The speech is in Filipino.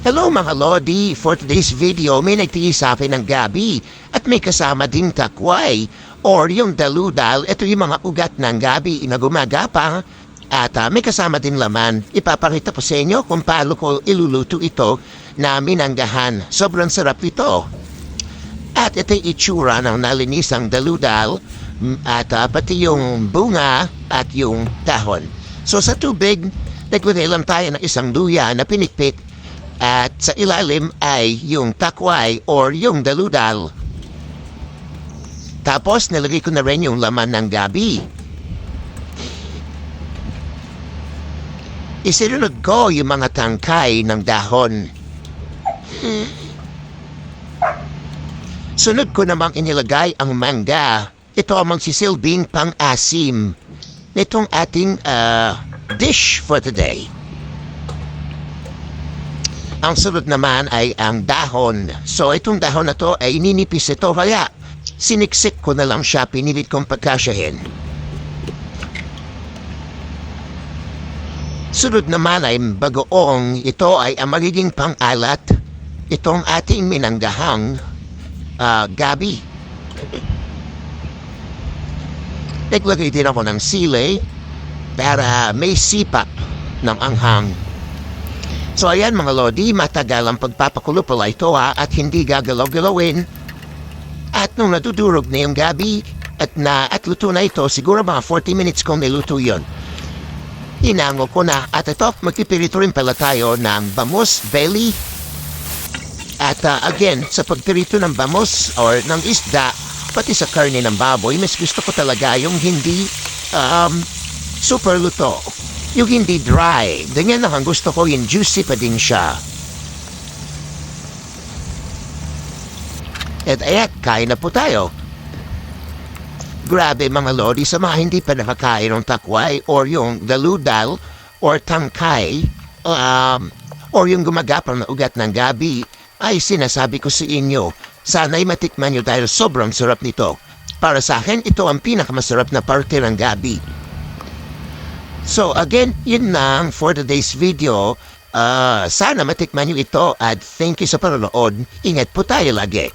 Hello mga Lodi! For today's video, may nagtiis sa akin ng gabi at may kasama ding takway or yung daludal. Ito yung mga ugat ng gabi na gumagapang at may kasama din laman. Ipapakita po sa inyo kung paano ko iluluto ito na minanggahan. Sobrang sarap ito. At ito yung itsura ng nalinisang daludal at pati yung bunga at yung dahon. So sa tubig, naglagay lang tayo ng isang luya na pinikpik at sa ilalim ay yung takway or yung daludal. Tapos nilagay ko na rin yung laman ng gabi. Isinunod ko yung mga tangkay ng dahon. Sunod ko namang inilagay ang mangga. Ito ang magsisilbing pang-asim nitong ating dish for today. Ang sunod naman ay ang dahon. So itong dahon na to ay ininipis ito kaya siniksik ko na lang siya, pinilit kong pagkasyahin. Sunod naman ay bagoong. Ito ay ang magiging pang-alat. Itong ating minanggahang gabi. Naglagay din ako ng sili para may sipa ng anghang. So ayan mga Lodi, matagal ang pagpapakulo pala ito at hindi gagalaw-galawin. At nung natudurog na yung gabi at luto na ito, siguro mga 40 minutes kong niluto yun. Inango ko na at ito, magpipirito rin pala tayo ng bangus belly. At again, sa pagpirito ng bangus or ng isda, pati sa karne ng baboy, mas gusto ko talaga yung hindi super luto. Yung hindi dry. Ganyan lang ang gusto ko, yung juicy pa din siya. At ayan, kain na po tayo. Grabe mga Lodi, sa mga hindi pa nakakain ng takway or yung daludal or tangkay or yung gumagapang na ugat ng gabi, ay sinasabi ko sa inyo, sana'y matikman nyo dahil sobrang sarap nito. Para sa akin, ito ang pinakamasarap na parte ng gabi. So again, yun lang for today's video. Sana matikman nyo ito at thank you sa panonood. Ingat po tayo lagi.